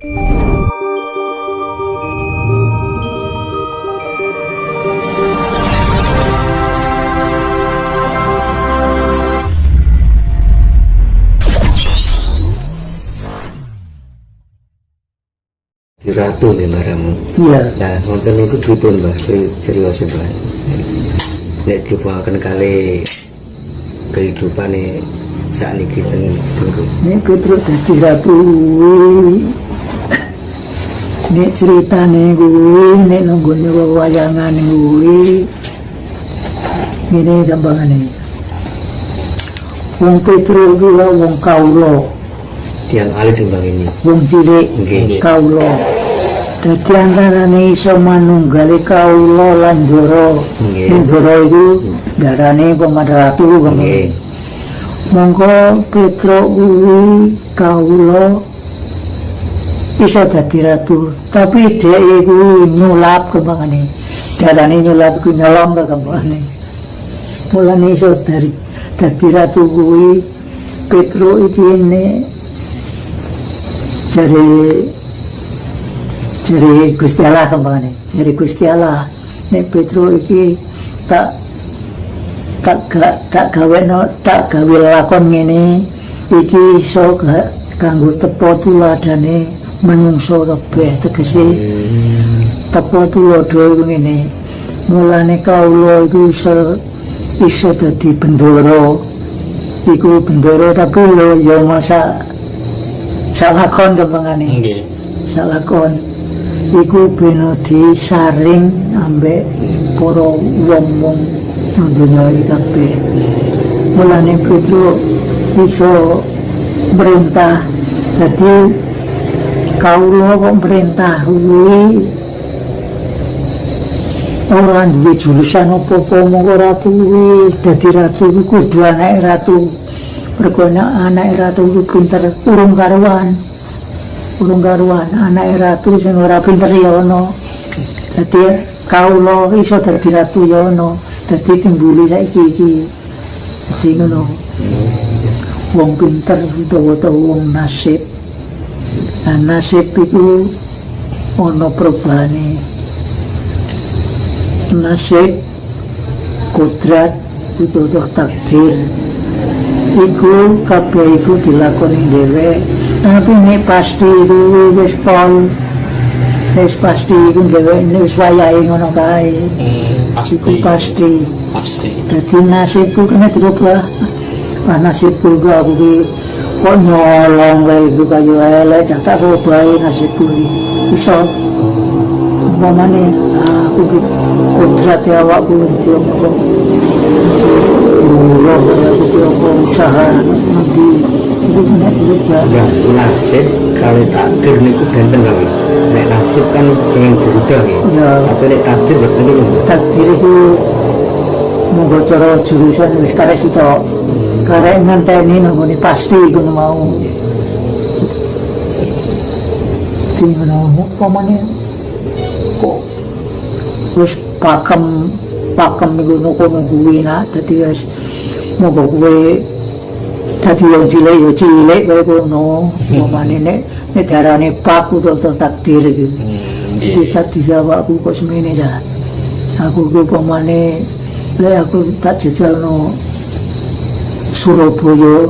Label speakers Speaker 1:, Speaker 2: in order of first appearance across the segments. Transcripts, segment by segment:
Speaker 1: Ratu nih maramu.
Speaker 2: Iya.
Speaker 1: Nah, wonten niku pripun Mbah cerita Mbah? Nek dipungaken kali kehidupane sakniki niku.
Speaker 2: Nek Petruk dadi ratu nek ceritane kuwi nek nunggone wewayangan kuwi ngene gampangane. Wong Petruk kuwi wong kawula.
Speaker 1: Yang alit timbang ini.
Speaker 2: Wong cilik kawula. Dadi antarane iso manunggali kawula lan Ndara. Ndara iku darane pemaratu kemene. Monggo Petruk kuwi kawula bisa dadi ratu, tapi dhek iku nyulap kembangane. Darane nyulap iku nyolong kembangane. Mulane iso dadi ratu kuwi Petruk iki Jari Gusti Allah kembangane. Jari Gusti Allah nek Petruk iki tak gawe lakon ngene iki iso kanggo tepo tuladane menungso kabeh tegese tepo tulodo iku ngene. Mulane kawula iku iso dadi bendoro. Iku bendoro tapi yo masa salakon kembangane. Nggih. Salakon iku ben disaring ambek para wong-wong donya iki kabeh. Mulane Petruk iso merintah. Dadi kawula kok merintah kuwi ora duwe jurusan apa-apa monggo ratu kuwi dadi ratu kudu anake ratu. Mergo anake ratu ku pinter urung karuan anake ratu sing ora pinter ya ono. Dadi kawula iso dadi ratu ya ono. Dadi timbuli saiki iki. Dadi ngono. Wong pinter utawa wong nasib. Nah, nasib iku ono perubahane. Nasib kodrat utawa takdir iku kabeh iku dilakoni dhewe, tapi nek pasti iku wis pasti iku dhewe wis wayahe ngono kae. Iku pasti. Dadi nasibku kena dirubah. Nasibku aku ki kok nyolong wae iku kaya elek tak rubahi nasibku iki. Iso umpamane aku ki kodrat awakku diompo. Usaha nanti itu
Speaker 1: ya nasib kalau takdir niku benten kali. Nek nasib kan pengen berubah ya. Tapi nek takdir betul itu.
Speaker 2: Takdir itu monggo cara jurusan wis karek sitok. Karek ngenteni nggone pasti ngono mau. Sing ngono pamane kok wis pakem iku kono kuwi nak dadi wis monggo kowe dadi wong cilik ya cilik kowe kono pamane nek darane pak utawa takdir iki dadi awakku kok semene ya aku ku pamane lek aku tak jejalno Surabaya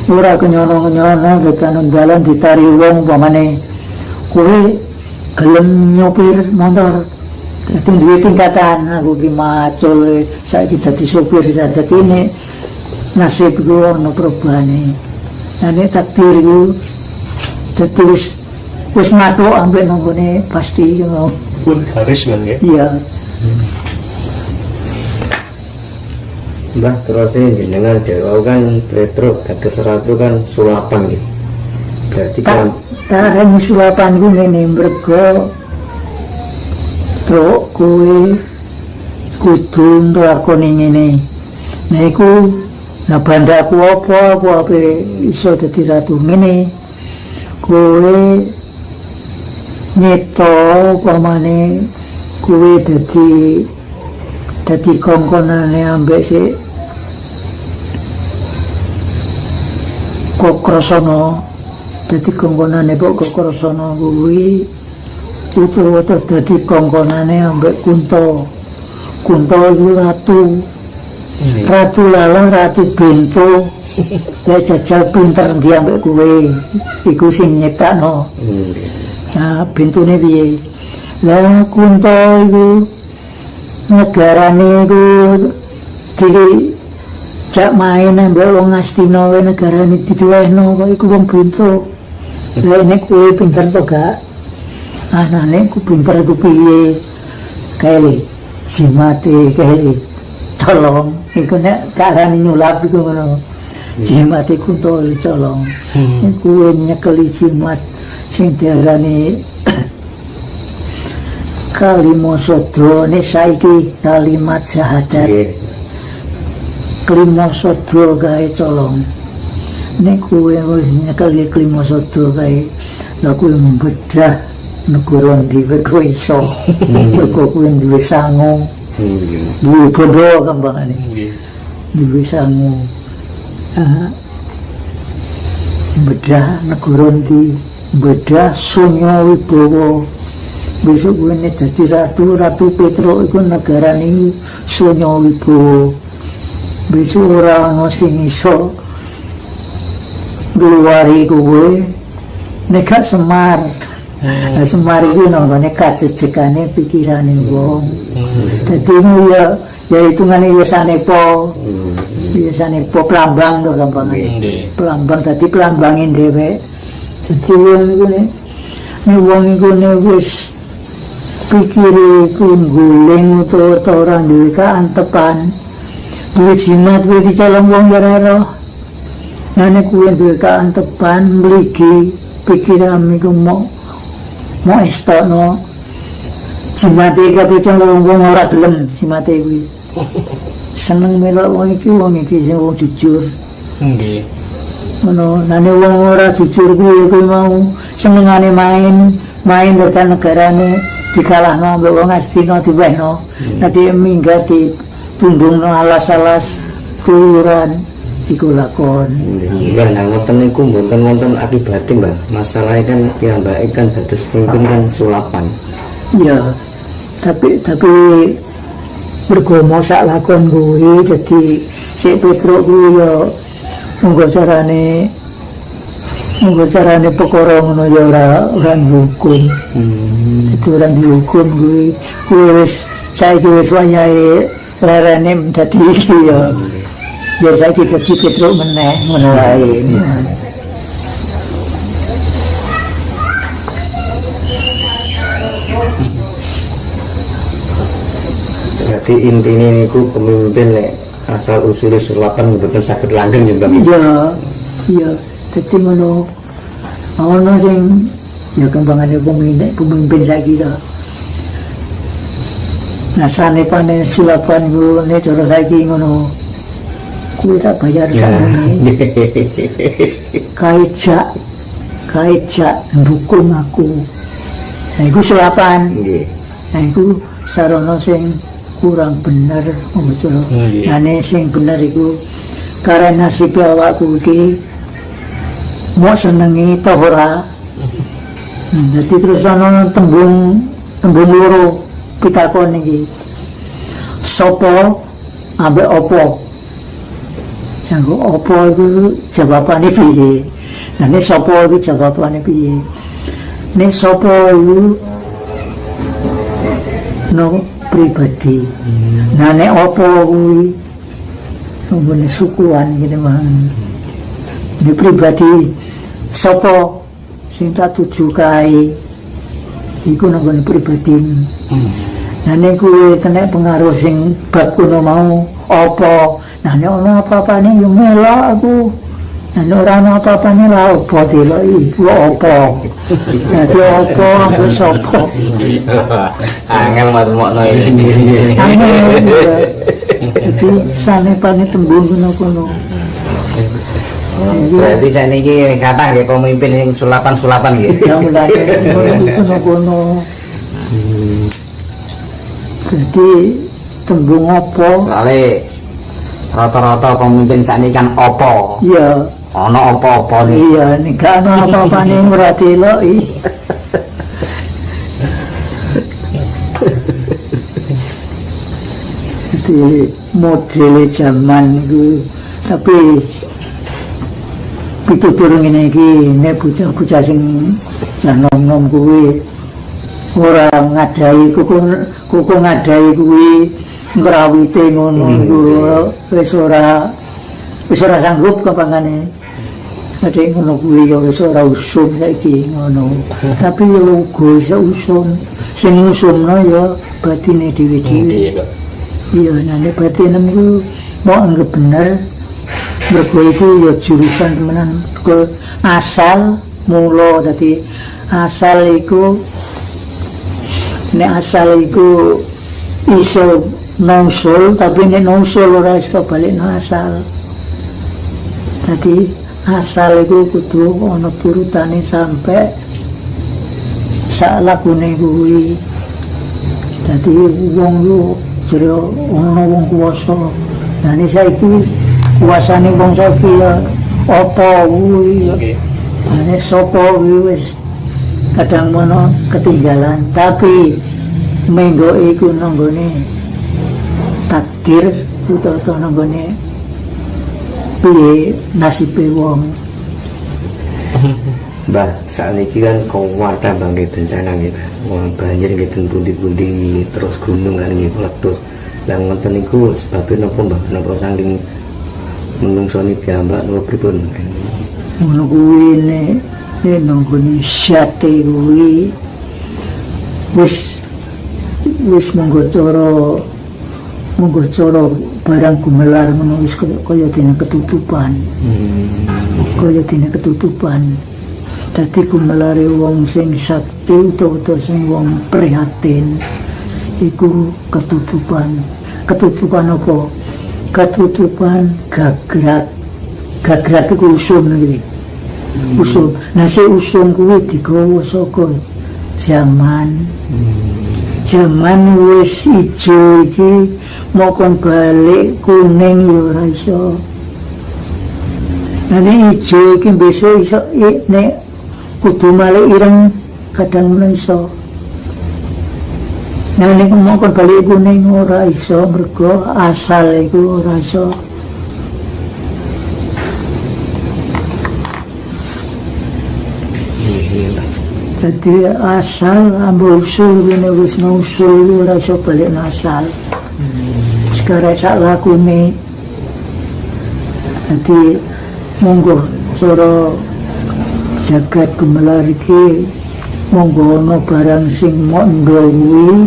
Speaker 2: ora kenyono-kenyono tekan dalan ditari wong pamane kowe gelem nyopir motor. Dadi duwe tingkatan aku ki macul saiki dadi sopir dadi ini nasib ku ono perubahane. Nah nek takdir ku dadi wis matuk ambek nggone pasti ngono.
Speaker 3: Pun garis kan ya?
Speaker 2: Iya.
Speaker 1: Mbah terus jenengan dewa kan Petruk dados ratu kan sulapan gitu. Berarti kan
Speaker 2: tareng sulapan ku ngene mergo Truk kowe kudu nglakoni ngene. Nah iku nah bandaku apa aku ape iso dadi ratu ngene. Kowe nyipta pamane kowe dadi kongkonane ambek sik Kokrasana dadi kongkonane Pok Krasana kuwi utuh dadi kongkonane ambek Kunto. Kunto iku ratu lalang, ratu bento. Lah jajal pinter ndi ambek kowe. Iku sing nyiptakno. Nah, bentune piye? Lah Kunto iku negarane iku jak main ambek wong Astina wae negarane diduwehno kok iku wong bento. Lah nek kowe pinter to gak? Anane ku pinter ku piye? Kae jimate kae colong iku nek karane nyulap iku ngono. Jimate Kunto colong. Kuwi nyekeli jimat sing diarani Kalimasada nek saiki kalimat syahadat. Kalimasada kae colong. Nek kuwi wis nyekeli Kalimasada kae lha kuwi mbedah negara ndi kowe iso. Kok kuwi duwe sangu. Duwe bodo kembangane. Duwe sangu. Bedah negara ndi, bedah Sunya Wibawa. Besok kuwi nek dadi Ratu Petruk iku negarane Sunya Wibawa. Besok ora ana sing iso ngluwari kowe nek gak Semar. Semar iku nangane kacecekane pikirane wong. Dadi ya hitungane ya sanepa. Biasane pelambang to gampangane. Pelambang dadi pelambangin dhewe. Dadi wong iku nek wong iku wis pikire iku guling utawa ora duwe kaantepan. Duwe jimat kuwi dicolong wong ya ora roh. Nane kuwi duwe kaantepan mligi pikiran iku mau estokno. Jimate kabeh colong wong ora gelem jimate kuwi. Seneng melok wong iki sing wong jujur. Nggih. Ngono, nane wong ora jujur kuwi mau senengane main tekan negarane dikalahno ambek wong Astina diwehno. Dadi minggat ditundungno alas-alas kelurahan iku lakon.
Speaker 1: Mbah, nah ngoten niku mboten wonten akibate, Mbah. Masalahe kan piyambake kan dados pemimpin kan sulapan.
Speaker 2: Iya. Tapi bergomo sak lakon kuwi dadi sik Petruk kuwi ya monggo carane perkara ngono ya ora dihukum. Itu ora dihukum kuwi wis saiki wis wayahe lerene dadi iki ya. Ya saiki dadi Petruk meneh ngono wae.
Speaker 1: Jadi intinya niku pemimpin nek asal usulnya sulapan mboten saged langgeng ya, Mbak.
Speaker 2: Iya. Dadi ngono. Ono sing ya kembangane pemimpin saiki to. Nah sanepane sulapan iku nek cara saiki ngono. Kuwi tak bayar sakmene. Kaijak ndukung aku. Nah iku sulapan. Nggih. Nah iku sarana sing kurang bener ngono. Ane sing bener iku karena nasib awakku iki mau senengi ta ora. Dadi terus ana tembung loro pitakon iki. Sopo ambek opo? Yang opo iku jawabane piye? Nah nek sopo iku jawabane piye? Nek sopo iku no pribadi. Nah nek opo kuwi ngene sukuan gitu mah. Ini pribadi sapa sing tak tuju kae iku nang pribadi. Nah nek kuwi kena pengaruh sing bab kono mau apa? Nah nek ono apa-apane yo melok aku. Nah nek ora ono apa-apane lha opo deloki iku apa? Dadi apa aku sapa?
Speaker 1: Angel matmokno iki.
Speaker 2: Jadi sanepane tembung kono-kono.
Speaker 1: Berarti saniki kathah nggih pemimpin sing sulapan-sulapan nggih.
Speaker 2: Ya mulai kono-kono. Jadi tembung apa?
Speaker 1: Soale rata-rata pemimpin sakniki kan apa?
Speaker 2: Iya,
Speaker 1: ana apa-apa nih.
Speaker 2: Iya, nek gak ana apa-apane ora deloki. Jadi model zaman itu, tapi pitutur ngene iki nek bocah-bocah sing janom-nom kuwi ora ngadai kuku ngadai kuwi ngrawite ngono iku wis ora sanggup kapangane. Dadi ngono kuwi ya wis ora usum saiki ngono. Tapi ya uga iso usum. Sing usumno ya batine dhewe-dhewe. Iya, nek batine niku mau anggap bener mergo iku ya jurusan temenan. Asal mula dadi asal iku nek asal iku iso nongsul, tapi nek nongsul ora iso balik nang asal. Dadi asal iku kudu ana turutane sampe sak lakune kuwi. Dadi wong lu jare ana wong kuwasa. Lah nek saiki kuasane wong saiki ya apa kuwi. Nek sapa kuwi wis kadang mono ketinggalan, tapi menggo iku nanggone takdir utawa nanggone piye nasibe wong.
Speaker 1: Mbah, sakniki kan kawarta bangke bencana nggih, Mbah. Wong banjir nggih ten pundi-pundi terus gunung kan nggih meletus. Lah ngoten niku sebabnya napa, Mbah? Napa saking menungsoni piyambak napa pripun?
Speaker 2: Ngono kuwi nek nanggone syate kuwi wis monggo cara barang gumelar ngono wis kaya dene ketutupan. Kaya dene ketutupan. Dadi gumelare wong sing sakti utawa sing wong prihatin iku ketutupan. Ketutupan apa? Ketutupan gagrak. Gagrak iku usum iki. Usum. Nah si usum kuwi digawa saka zaman. Zaman wis ijo iki mokon balik kuning ya ora iso. Nah nek ijo iki besok iso nek kudu balik ireng kadang ora iso. Nah nek mokon balik kuning ora iso mergo asal iku ora iso. Jadi asal ambil usul ini wis usul ora iso balik asal. Sekarang sak lakune. Jadi monggo cara jagat gumelar iki monggo ana barang sing mondo kuwi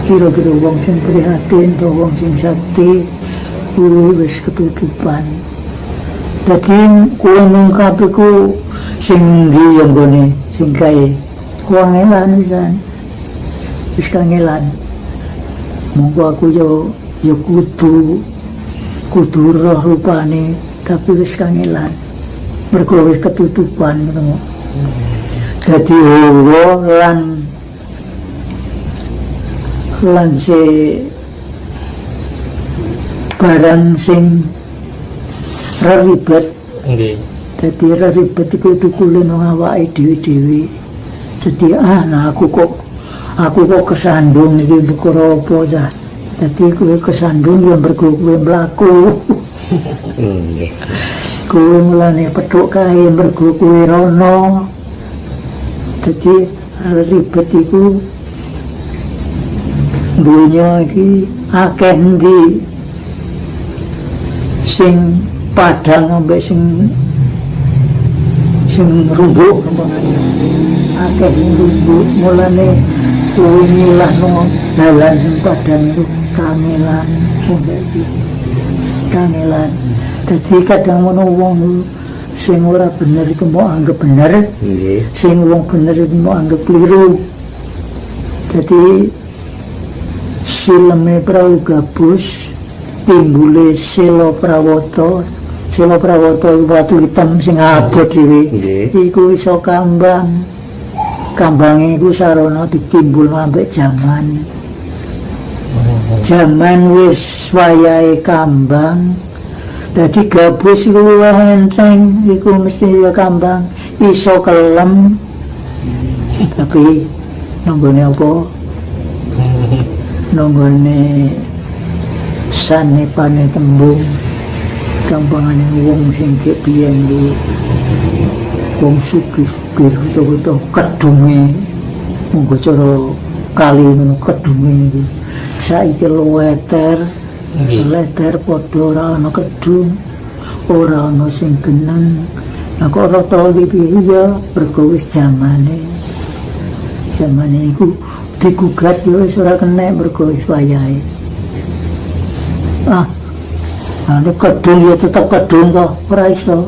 Speaker 2: kira-kira wong sing prihatin to wong sing sakti kuwi wis ketutupan. Dadi kuwi ngungkap iku sing ndi yo nggone sing kae kangelan pisan wis kangelan monggo aku yo kudu roh rupane tapi wis kangelan mergo wis ketutupan ngono dadi lan se barang sing ribet nggih. Jadi ribet itu tukule nang awake dhewe-dhewe. Jadi nah aku kok kesandung iki perkara apa ta. Jadi kowe kesandung ya mergo kowe mlaku. Nggih. Kowe mulane petuk kae mergo kowe rono. Jadi ribet iku dunya iki akeh ndi sing padang ambek sing rumbuk akeh rumbuk mulane kuwi nyilahno dalan sing padang iku kangelan dadi kadang ngono wong sing ora bener iku mau anggap bener sing wong bener iku mau anggap keliru dadi sileme prau gabus timbule sila prawata watu hitam sing abot dhewe iku iso kambange iku sarana ditimbul ambek zaman wis wayahe kambang Dadi gabus iku enteng, iku mesti ya kambang iso kelem. Tapi nonggone apa? Nonggone sanepane tembung gampangane wong sing biyen iki wong sugih-sugih utawa kedunge monggo cara kali ngono kedunge iki saiki leter padha ora ana kedung ora ana sing geneng nek ora tau iki ya mergo wis zamane iku digugat ya wis ora kena mergo wis wayahe nek kedung ya tetep kedung kok ora iso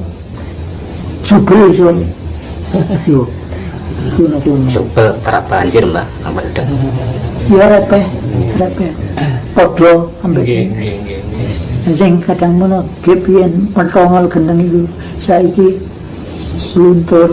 Speaker 2: jebul iso yo
Speaker 1: coba terap banjir mbak apa udah
Speaker 2: ya repeh podo ambek sing kadang ngono ge piyen pentongol gendeng iku saiki luntur